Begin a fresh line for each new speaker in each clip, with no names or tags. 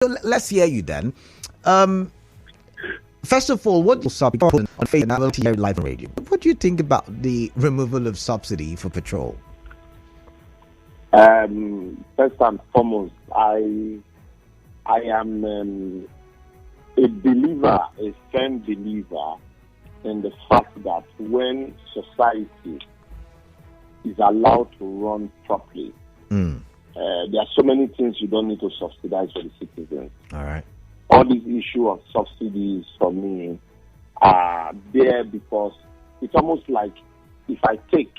let's hear you then. First of all, what on Facebook Live and Radio? What do you think about the removal of subsidy for petrol?
First and foremost, I am a believer, a firm believer in the fact that when society is allowed to run properly, there are so many things you don't need to subsidize for the citizens.
All right.
All these issue of subsidies for me are there because it's almost like if I take,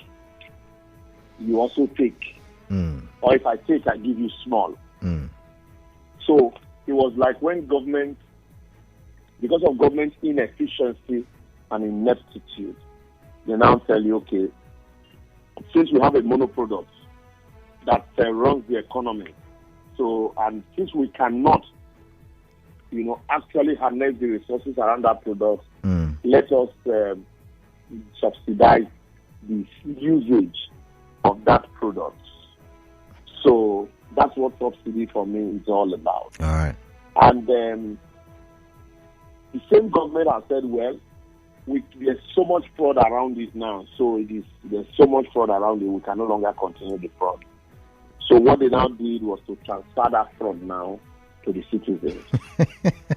you also take. Or if I take, I give you small. So it was like when government, because of government inefficiency and ineptitude, they now tell you, okay, since we have a monoproduct that runs the economy, so, and since we cannot, actually harness the resources around that product, let us subsidize the usage of that product. So that's what subsidy for me is all about.
All right.
And the same government has said, well, there's so much fraud around it now. So there's so much fraud around it, we can no longer continue the fraud. So what they now did was to transfer that fraud now to the citizens.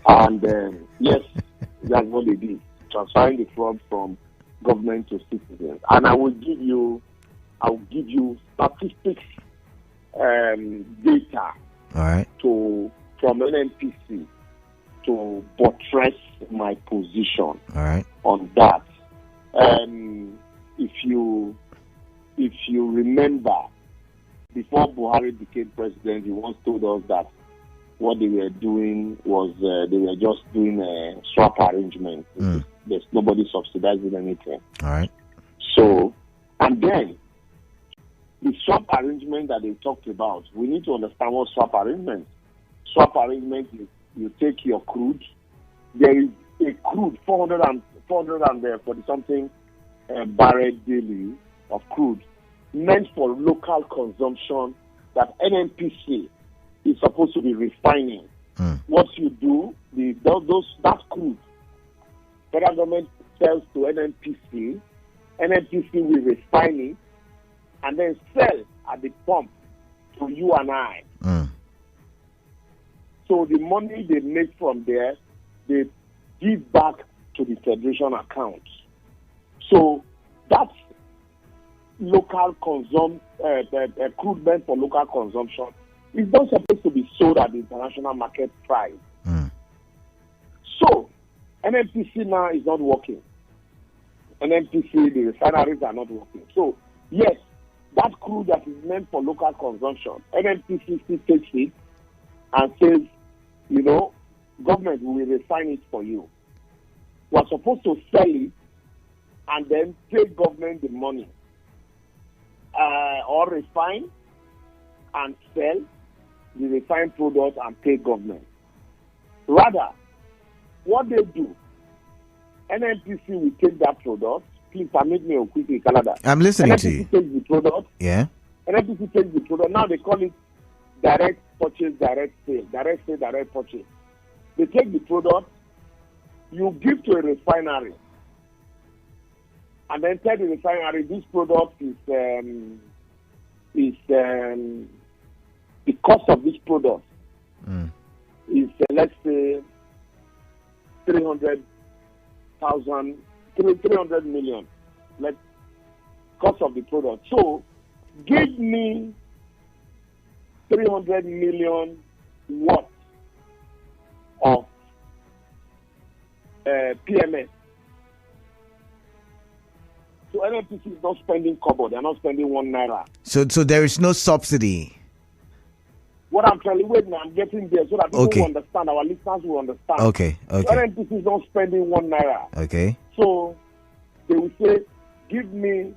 And yes, that's what they did, transferring the fraud from government to citizens. And I will give you statistics, data,
all right,
from NNPC to buttress my position,
all right,
on that. If you remember, before Buhari became president, he once told us that what they were doing was they were just doing a swap arrangement. There's nobody subsidizing anything.
All right.
So, and then the swap arrangement that they talked about, we need to understand what swap arrangement. Swap arrangement is you take your crude. There is a crude 440 something barrel daily of crude meant for local consumption that NNPC is supposed to be refining. What you do, that crude, federal government sells to NNPC. NNPC will refine it and then sell at the pump to you and I. So the money they make from there, they give back to the federation account. So that's local crude meant for local consumption. It's not supposed to be sold at the international market price. So NNPC now is not working. NNPC, the refineries are not working. So yes, that crude that is meant for local consumption, NNPC still takes it and says, government will refine it for you. We are supposed to sell it and then pay government the money. Or refine and sell the refined product and pay government. Rather, what they do, NNPC will take that product. Please permit me quickly, Canada.
I'm listening to you.
NNPC takes the product.
Yeah.
NNPC takes the product. Now they call it direct purchase, direct sale, direct purchase. They take the product, you give to a refinery, and then tell the refinery this product is the cost of this product is let's say 300 million. Cost of the product. So give me 300 million worth of PMS. So NNPC is not spending kobo. They're not spending 1 naira.
So there is no subsidy.
What I'm telling you, I'm getting there so that people will understand. Our listeners will understand.
Okay.
So NNPC is not spending 1 naira.
Okay.
So they will say, give me,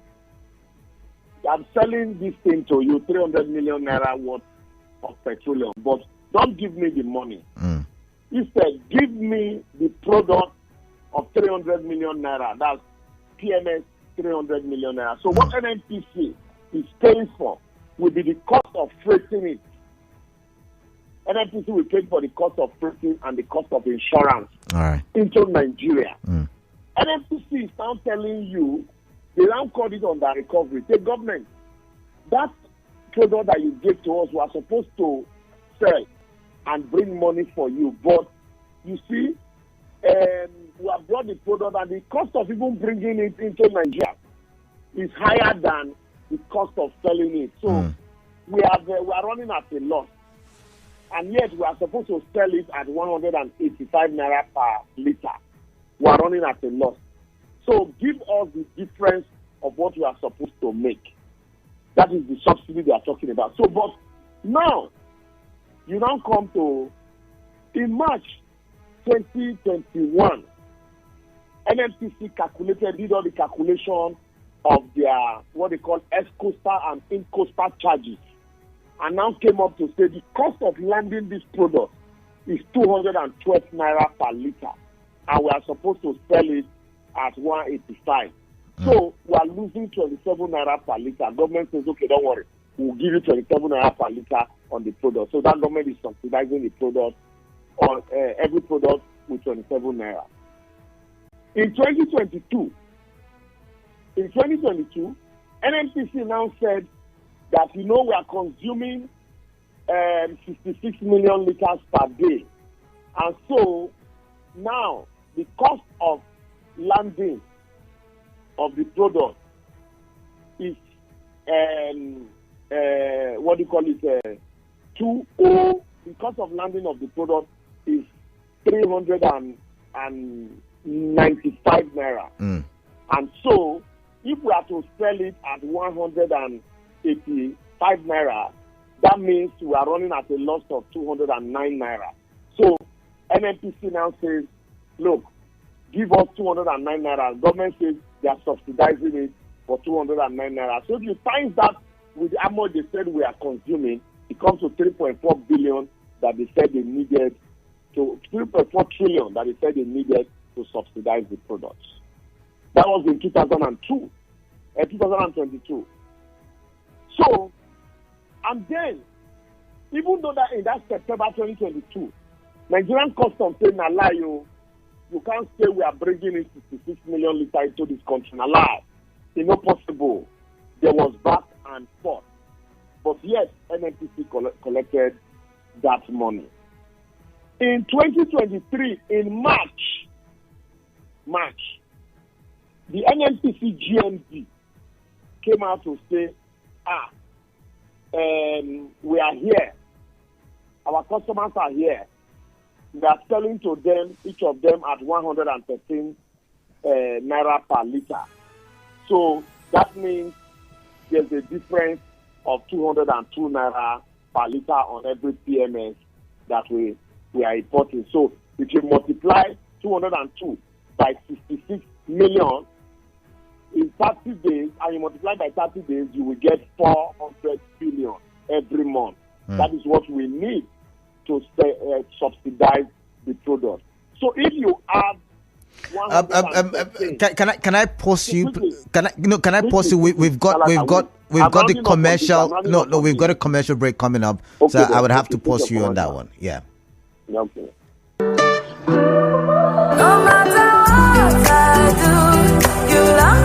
I'm selling this thing to you, 300 million naira worth of petroleum, but don't give me the money. Instead, give me the product of 300 million naira. That's PMS 300 million naira. So what NNPC is paying for will be the cost of freighting it NNPC will pay for the cost of freighting and the cost of insurance into Nigeria. NNPC is now telling you, they now call it under recovery. The government, that product that you gave to us, we are supposed to sell and bring money for you. But you see, we have brought the product and the cost of even bringing it into Nigeria is higher than the cost of selling it. So we are running at a loss. And yet we are supposed to sell it at 185 naira per liter. We are running at a loss. So give us the difference of what we are supposed to make. That is the subsidy they are talking about. So, but now, you now come to, in March 2021, NNPC did all the calculation of their, what they call ex-coastal and in-coastal charges, and now came up to say the cost of landing this product is 212 naira per liter, and we are supposed to sell it at 185. So we are losing 27 naira per liter. Government says, okay, don't worry, we'll give you 27 naira per liter on the product. So that government is subsidizing the product on every product with 27 naira. In 2022, NNPC now said that, we are consuming 66 million liters per day. And so now the cost of landing of the product is, the cost of landing of the product is 395 naira. And so if we are to sell it at 185 naira, that means we are running at a loss of 209 naira. So NNPC now says, look, give us 209 naira. Government says they are subsidizing it for 209 naira. So if you times that with how much they said we are consuming, it comes to 3.4 billion that they said they needed to 3.4 trillion that they said they needed to subsidize the products. That was in 2022. So, and then, even though that in that September 2022, Nigerian Customs said, "Na lie, you can't say we are bringing in 66 million liters into this country. Na lie, it's not possible." There was back and forth, but yes, NNPC collected that money. In 2023, in March, the NNPC GMD came out to say, we are here. Our customers are here. We are selling to them, each of them at 113 naira per liter. So that means there's a difference of 202 naira per liter on every PMS that we are importing. So if you multiply 202 by 66 million in 30 days, and you multiply by 30 days, you will get 400 billion every month. That is what we need to subsidize the product. So if you add
can I pause you? Can I pause you? We've got the commercial. No, we've got a commercial break coming up. Okay, so I would have to pause you on that one. Yeah.
Okay.
No matter what I do, you love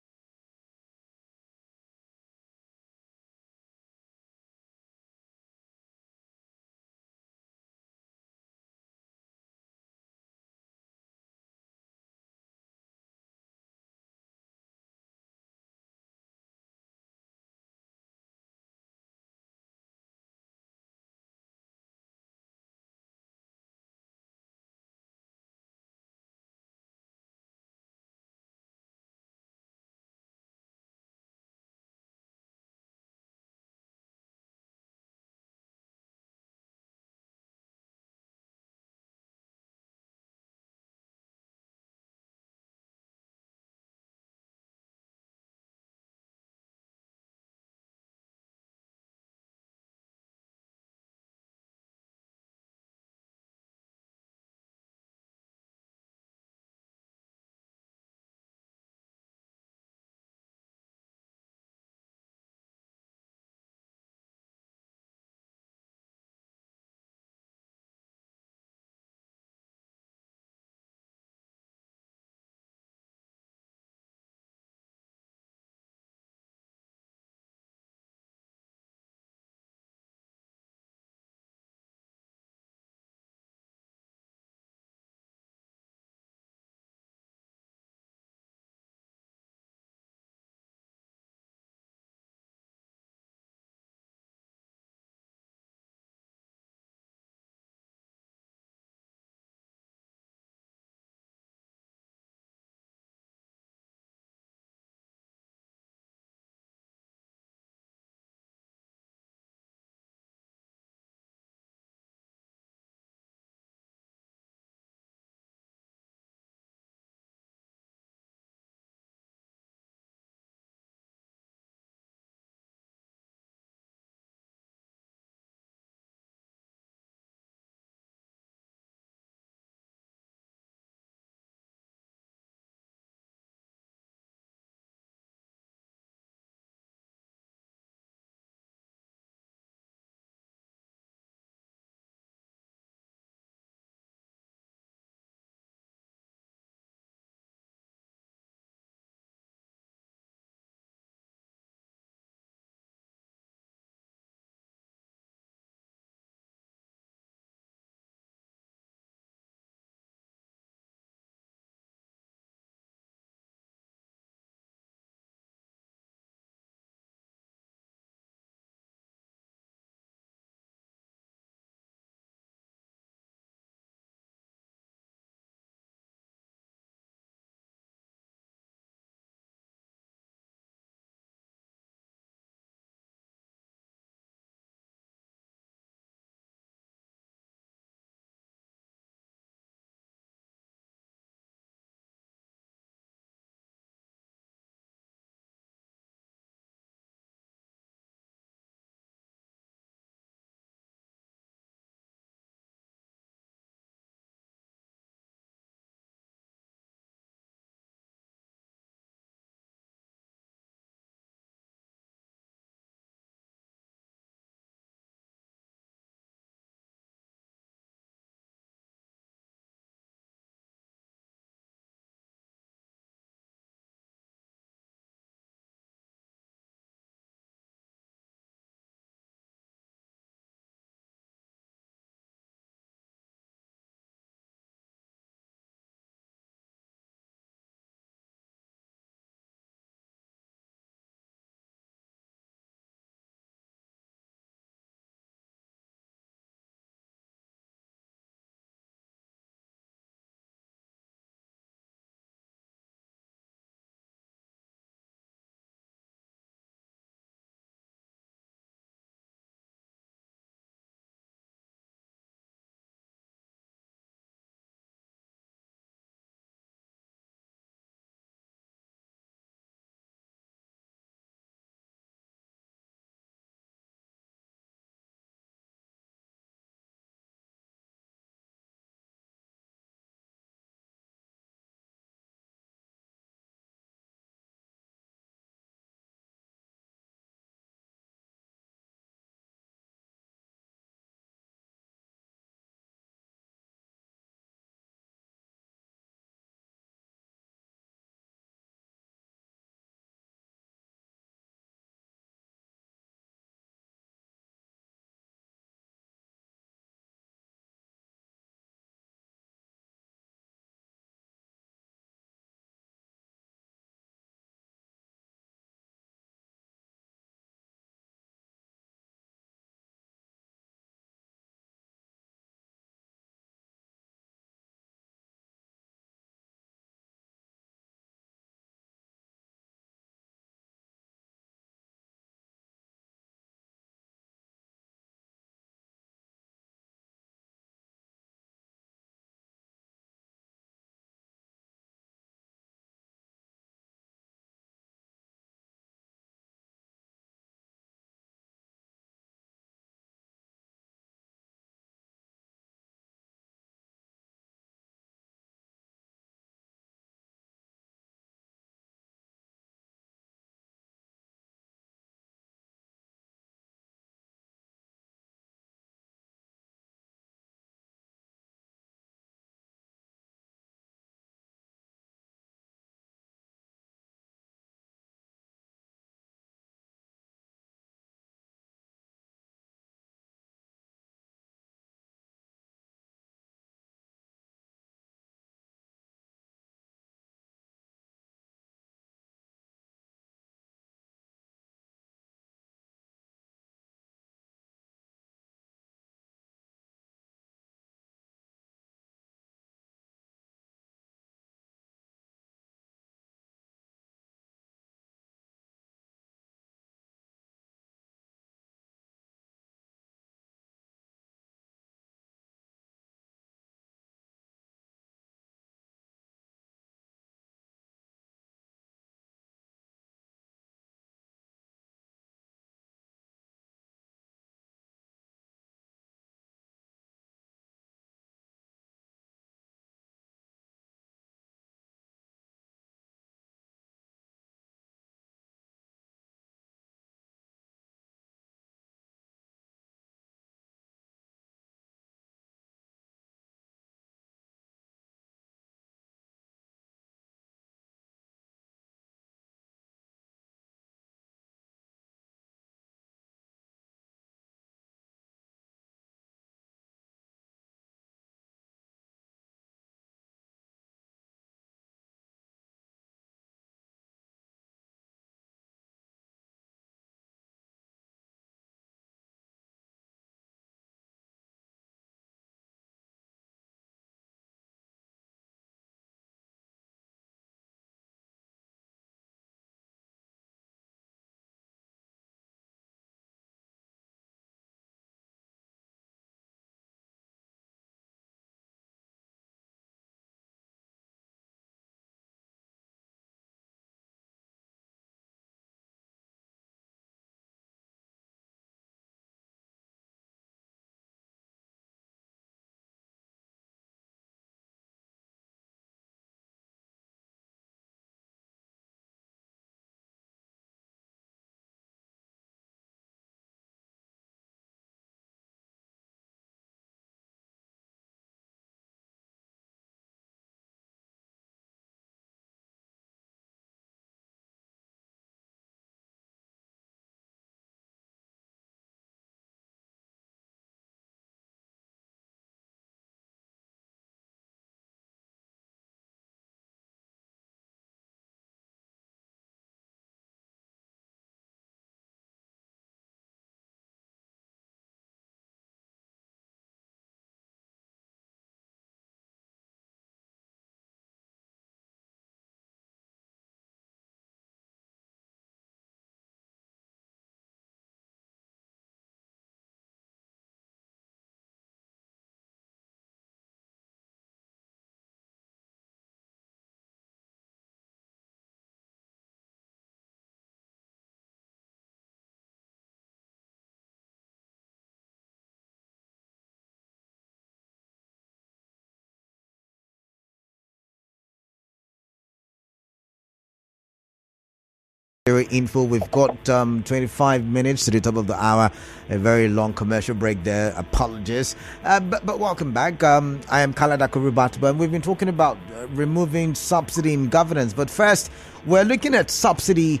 info. We've got 25 minutes to the top of the hour. A very long commercial break there. Apologies. But welcome back. I am Kala Dakurubatuba, and we've been talking about removing subsidy in governance. But first, we're looking at subsidy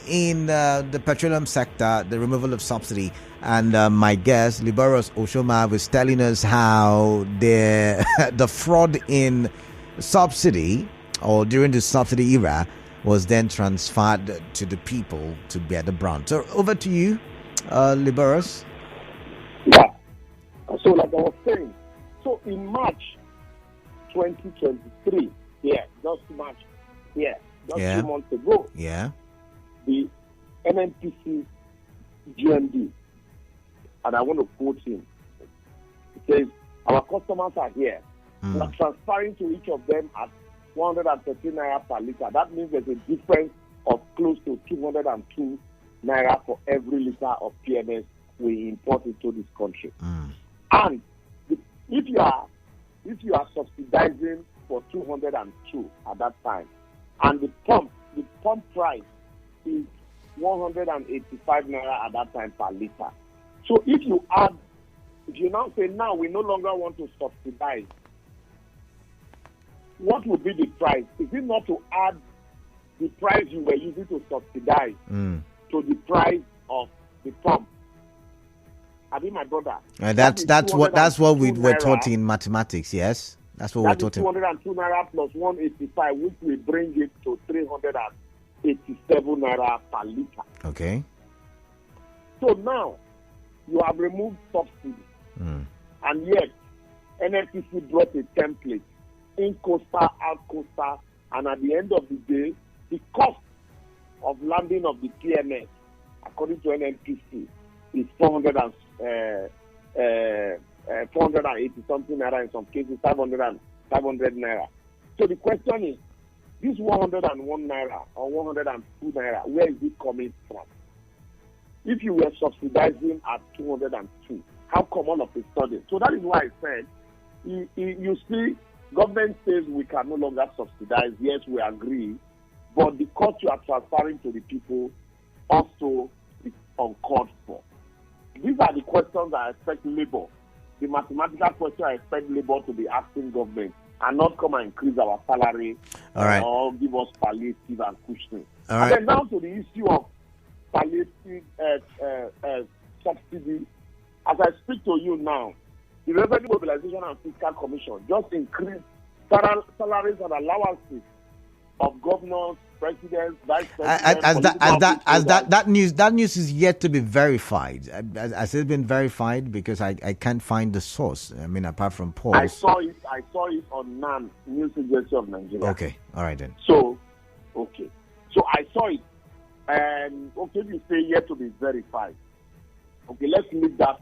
in the petroleum sector, the removal of subsidy. And my guest, Liborous Oshoma, was telling us how the fraud in subsidy or during the subsidy era was then transferred to the people to bear the brunt. So over to you, Liborous.
Yeah. So like I was saying, so in March 2023, just 2 months ago, the NNPC GMD, and I want to quote him, he says, our customers are here. We are transferring to each of them at 113 naira per litre. That means there's a difference of close to 202 naira for every litre of PMS we import into this country. And if you are subsidizing for 202 at that time, and the pump price is 185 naira at that time per litre. So if you now say now we no longer want to subsidize, what would be the price? Is it not to add the price you were using to subsidize to the price of the pump? I mean, my brother.
That's what we were taught in mathematics. Yes, that's what we're taught.
202 naira plus 185, which will bring it to 387 naira per liter.
Okay.
So now you have removed subsidy, and yet NNPC brought a template. In coastal, out coastal, and at the end of the day, the cost of landing of the PMS, according to NNPC, is 480 something naira, in some cases 500 naira. So the question is, this 101 naira or 102 naira, where is it coming from? If you were subsidizing at 202, how come all of a sudden? So that is why I said, you see, government says we can no longer subsidize. Yes, we agree. But the cost you are transferring to the people also is uncalled for. These are the questions I expect Labour, the mathematical question I expect Labour to be asking government, and not come and increase our salary or give us palliative and cushioning. And then down to the issue of palliative subsidy. As I speak to you now, the Revenue Mobilization and Fiscal Commission just increased salaries and allowances of governors, presidents, vice presidents.
That news is yet to be verified. Has it been verified? Because I can't find the source. I mean, apart from polls.
I saw it on NAN, News Agency of Nigeria.
Okay, all right then.
So I saw it, and you say yet to be verified. Okay, let's leave that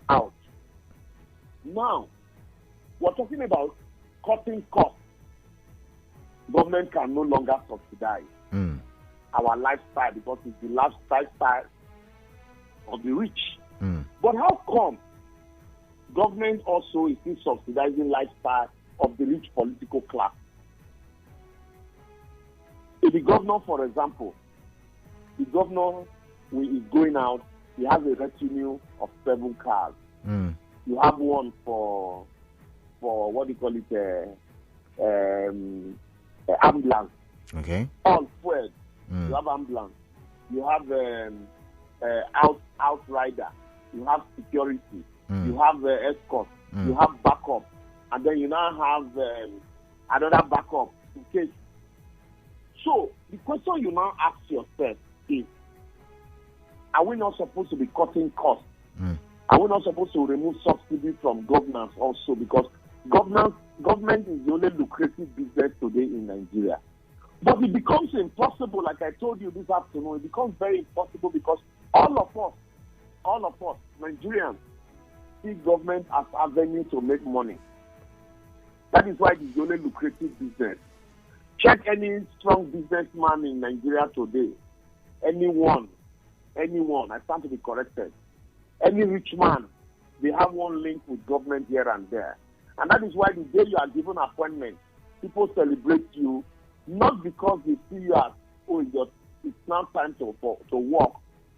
out. Now, we're talking about cutting costs. Government can no longer subsidize our lifestyle because it's the lifestyle of the rich. But how come government also is still subsidizing lifestyle of the rich political class? If the governor, for example, is going out, he has a retinue of 7 cars. You have one for what do you call it, ambulance.
Okay.
All fuel. You have ambulance. You have outrider. You have security. You have escort. You have backup, and then you now have another backup in case. So the question you now ask yourself is: are we not supposed to be cutting costs? Are we not supposed to remove subsidies from governance also? Because government is the only lucrative business today in Nigeria. But it becomes impossible, like I told you this afternoon, it becomes very impossible because all of us, Nigerians, see government as avenue to make money. That is why it is the only lucrative business. Check any strong businessman in Nigeria today. Anyone, I stand to be corrected. Any rich man, they have one link with government here and there. And that is why the day you are given appointment, people celebrate you, not because they see you as, it's now time to work,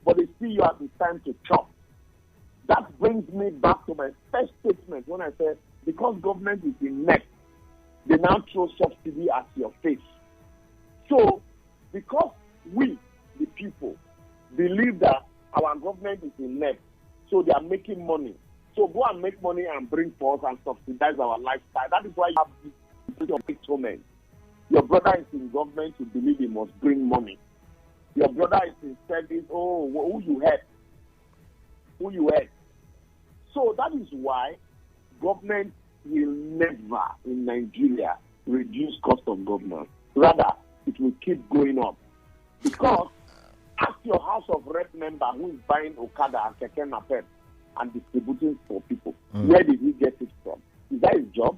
but they see you as it's time to chop. That brings me back to my first statement when I said, because government is inept, they now throw subsidy at your face. So, because we, the people, believe that our government is inept, so they are making money. So go and make money and bring for us and subsidize our lifestyle. That is why you have this entitlement. Your brother is in government to believe he must bring money. Your brother is in service. Oh, who you help? Who you help? So that is why government will never in Nigeria reduce cost of government. Rather, it will keep going up. Because ask your House of Rep member who is buying Okada and Keke Napep and distributing for people. Where did he get it from? Is that his job?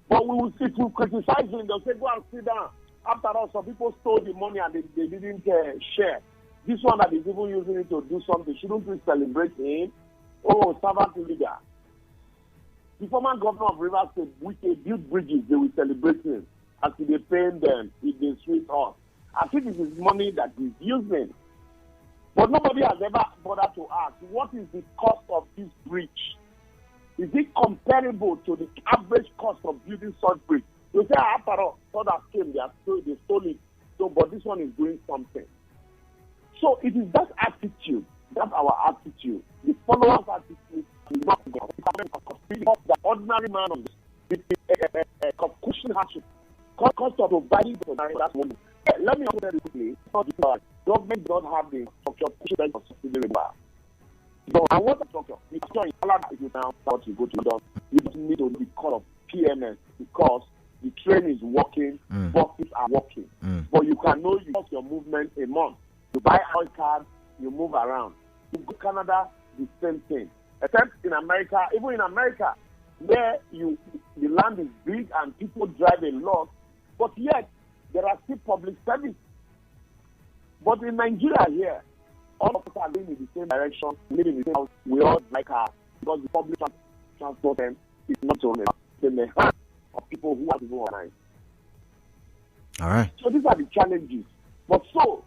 But we will see to criticize him. They'll say, go and sit down. After all, some people stole the money and they didn't share. This one that is even using it to do something, shouldn't we celebrate him? Oh, servant leader. The former governor of Rivers State, we built bridges, they will celebrate him. As if they pay them, if they sweet us. I think it is money that he's using. But nobody has ever bothered to ask, what is the cost of this bridge? Is it comparable to the average cost of building such bridge? You say, after all, others came, they stole it. So, but this one is doing something. So it is that attitude, that's our attitude. The followers' attitude is not God. The ordinary man of the cushion hardship, cost of providing for that woman. Let me answer this quickly. Government does not have the structure of subsidy. So I want to talk to you. If you now start to go to London, you don't need to be called of PMS because the train is working, buses are working. But you can know your movement a month. You buy oil cards, you move around. You go to Canada, the same thing. Except in America, even in America, where the land is big and people drive a lot, but yet there are still public service. But in Nigeria here, all of us are going in the same direction, living in the same house. We all like cars because the public transport is not so in the hands of people who are people online.
All right.
So these are the challenges. But so,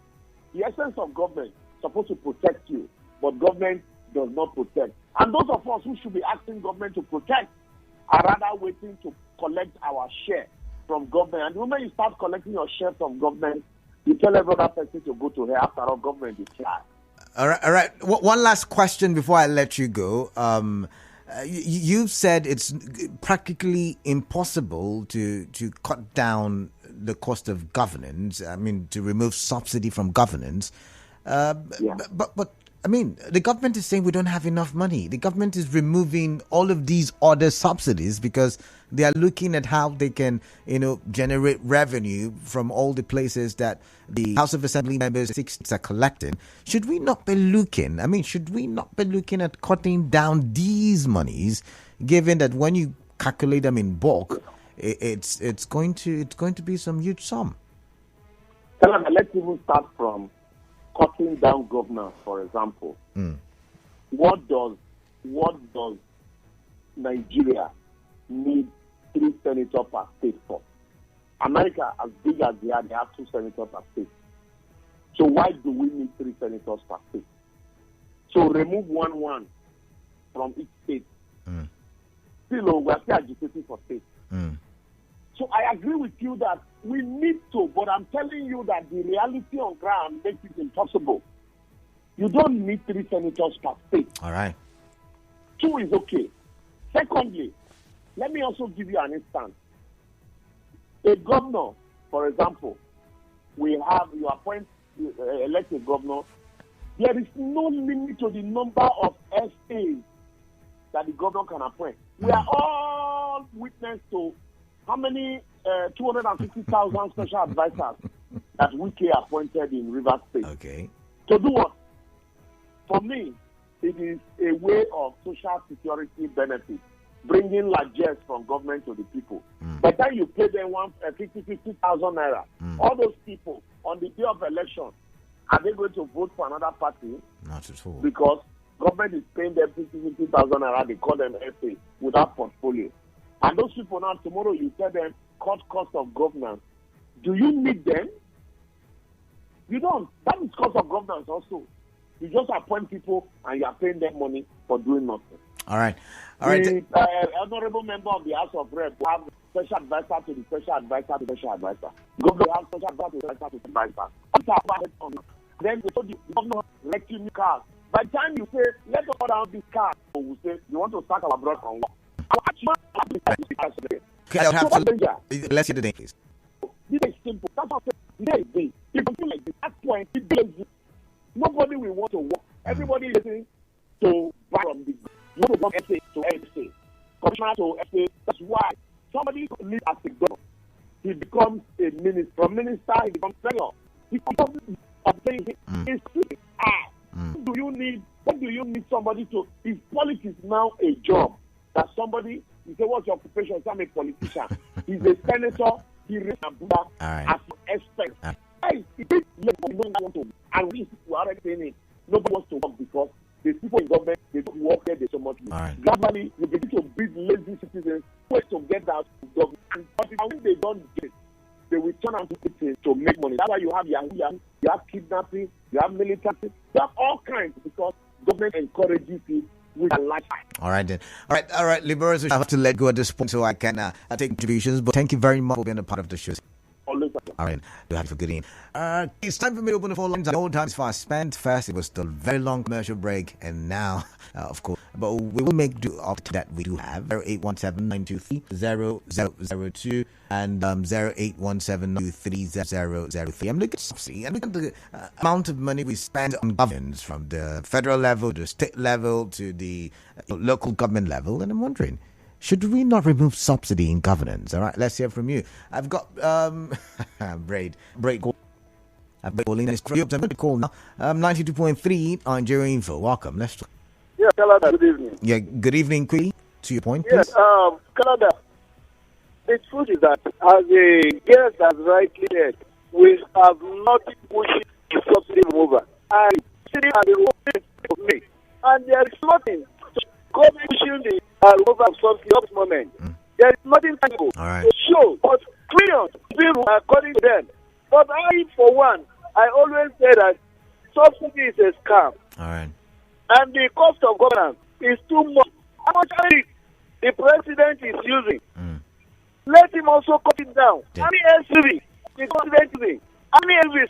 the essence of government is supposed to protect you, but government does not protect. And those of us who should be asking government to protect are rather waiting to collect our share from government. And the moment you start collecting your share from government, you tell every other person to go to hell. After all, government is flat.
All right. One last question before I let you go. You've said it's practically impossible to cut down the cost of governance. I mean, to remove subsidy from governance. But I mean, the government is saying we don't have enough money. The government is removing all of these other subsidies because they are looking at how they can, generate revenue from all the places that the House of Assembly members are collecting. Should we not be looking? At cutting down these monies, given that when you calculate them in bulk, it's going to be some huge sum.
Let's even start from cutting down governance, for example. What does Nigeria need 3 senators per state for? America, as big as they have 2 senators per state. So why do we need 3 senators per state? So remove one from each state. Still, we are still agitating for states. So I agree with you that we need to, but I'm telling you that the reality on ground makes it impossible. You don't need 3 senators per state.
All right.
2 is okay. Secondly, let me also give you an instance. A governor, for example, you elect a governor. There is no limit to the number of SAs that the governor can appoint. We are all witness to how many 250,000 special advisors that Wike appointed in Rivers State.
Okay.
To do what? For me, it is a way of social security benefit, bringing largesse from government to the people. By the time you pay them 50,000 naira, all those people on the day of election, are they going to vote for another party?
Not at all.
Because government is paying them 50,000 naira, they call them SA, without portfolio. And those people now, tomorrow you tell them, cut cost of governance. Do you need them? You don't. That is cost of governance also. You just appoint people and you are paying them money for doing nothing.
All right.
The honorable member of the House of Rep will have special advisor to the special advisor to the special advisor. Governor will have special advisor to the special advisor. Then they told you, the governor let you new cars. By the time you say, let us order out this car, we will say, you want to start our broad from work.
Okay, I'll have to, let's hear the name, please.
This is simple. That's what I'm saying. If you feel like this, at that point, it is nobody will want to work. Everybody is listening to buy from the you want to go SA to SA, commissioner to SA. That's why somebody lives as a governor. He becomes a minister. From minister, he becomes senator. He becomes a basic. What do you need somebody to? Is politics now a job that somebody? You say, what's your occupation? So I'm a politician. He's a senator. He reads Abuja as an expert. Hey, nobody want to, and we are already saying it. Nobody wants to work because the people in government, they don't work there, there's so much money. Gradually, you begin to build lazy citizens who to get out of government. But when they don't get it, they will turn out to make money. That's why you have Yahoo, you have kidnapping, you have military, you have all kinds because government encourages it with a lifestyle.
All right then. All right, Liborous, I have to let go at this point so I can take contributions. But thank you very much for being a part of the show. All right, do have a good evening. It's time for me to open the phone lines. All times fast spent. First, it was still a very long commercial break, and now, of course, but we will make do after that. We do have 0817-923-0002 and 0817-923-0003. I'm looking at the amount of money we spend on governance from the federal level to the state level to the local government level, and I'm wondering, should we not remove subsidy in governance? All right, let's hear from you. I've got Braid. I've been calling this. I'm going to call now. 92.3 on Geo Info. Welcome. Let's talk.
Yeah, Canada. Good evening.
Yeah, good evening, quickly. To your point,
yes,
please.
Canada. The truth is that, as a guest has rightly said, we have not pushing the subsidy remover. And sitting at the road of me, and there is nothing to go pushing the removal of subsidy at this moment. There is nothing tangible to show, but trillions people according to them. But I, for one, I always say that subsidy is a scam.
All right.
And the cost of governance is too much. How much money the president is using? Let him also cut it down.
Yeah.
How many SUV the president using? How many SUV?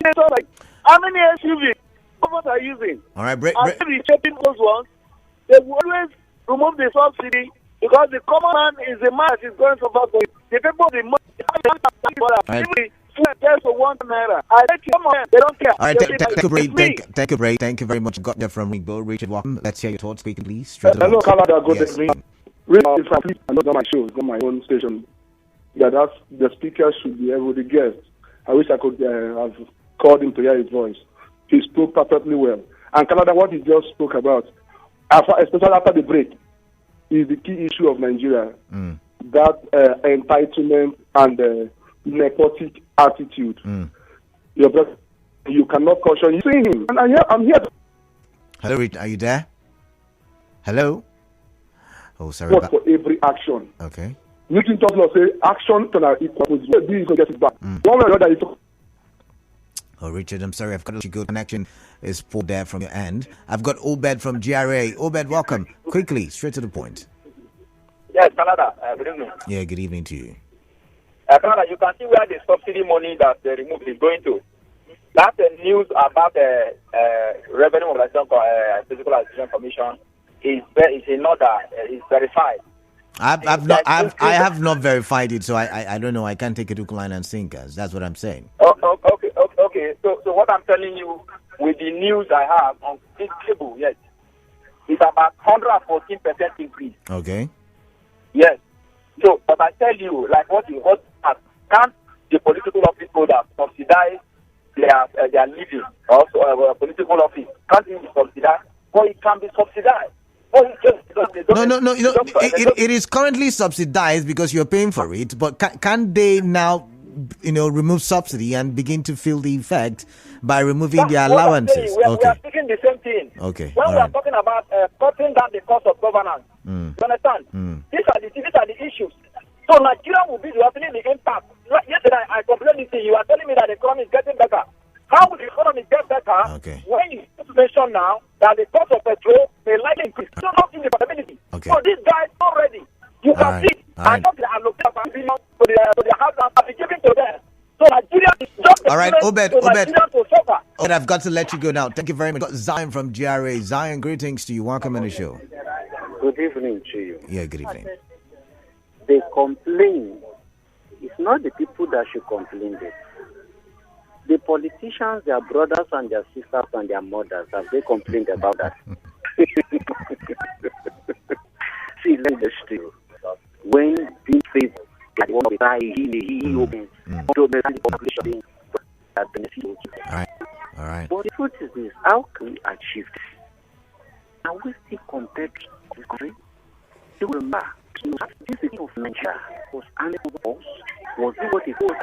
How many SUV government are using?
All right,
and if he's shaping those ones, they will always remove the subsidy because the common man is the man that is going to suffer for it. The people, the money, just for 1 naira. I let you come on, they don't care.
All right, take a break. Thank you very much. Got that from Ringo. Richard, welcome. Let's hear your thoughts, speaking, please.
Hello, Canada. Good evening. Really, I'm not on my show. It's on my own station. Yeah, that's the speaker should be able to guest. I wish I could have called him to hear his voice. He spoke perfectly well. And Canada, what he just spoke about, especially after the break, is the key issue of Nigeria. That entitlement and nepotic attitude. You cannot caution. You see him, and I'm here.
Hello, Rich, are you there? Hello. Oh, sorry.
What for every action?
Okay.
Newton Topler say action can equal. This will get it back. One way or another.
Oh, Richard, I'm sorry. I've got a good connection. Is poor there from your end. I've got Obed from GRA. Obed, welcome. Quickly, straight to the point.
Yes, Canada. Good evening.
Yeah, good evening to you.
Canada, you can see where the subsidy money that they removed is going to. That's the news about the Revenue Mobilization Physical Assistance Commission is in order, is verified.
I have not verified it, so I don't know. I can't take it to line and sinkers. That's what I'm saying.
Okay. So what I'm telling you with the news I have on this table, yes, it's about 114% increase.
Okay.
Yes. So, but I tell you, like can't the political office holder subsidize their living or political office? Can't it be subsidized? Or it can be subsidized. No.
It is currently subsidized because you're paying for it. But can they now, remove subsidy and begin to feel the effect by removing the allowances?
We are speaking the same thing.
Okay.
When we are talking about cutting down the cost of governance, you understand? These are the issues. So Nigeria will be feeling the impact. Yesterday I complained to you. You are telling me that the economy is getting better. How will the economy get better when you mention now that the cost of petrol may likely increase? So not in the possibility.
Okay.
So these guys already, you can see, and not the allocation of billion to the house and be given to them. So Nigeria is just
all right, Obed, I've got to let you go now. Thank you very much. Got Zion from GRA. Zion, greetings to you. Welcome on the show.
Good evening to you.
Yeah, good evening.
They complain. It's not the people that should complain this. The politicians, their brothers and their sisters and their mothers, have they complained about that? See, let me just tell you. When being faced like one of the guys, he opens, so the population that benefits.
All right.
But the truth is this: how can we achieve this? Are we still compared to this country? You remember, this is of Nigeria was animal was it what it was?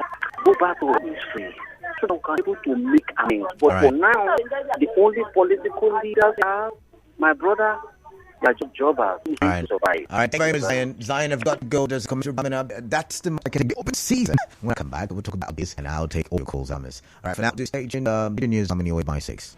Go back to history so that we can be able to make amends. But for now, the only political leaders are my brother. They're just jobbers.
All right. Thank you very much, Zion. Zion, I've got to go. There's a commercial coming up. That's the market open season. When I come back, we'll talk about this, and I'll take all your calls on this. All right, for now, this stage in video news, I'm on your way by 6.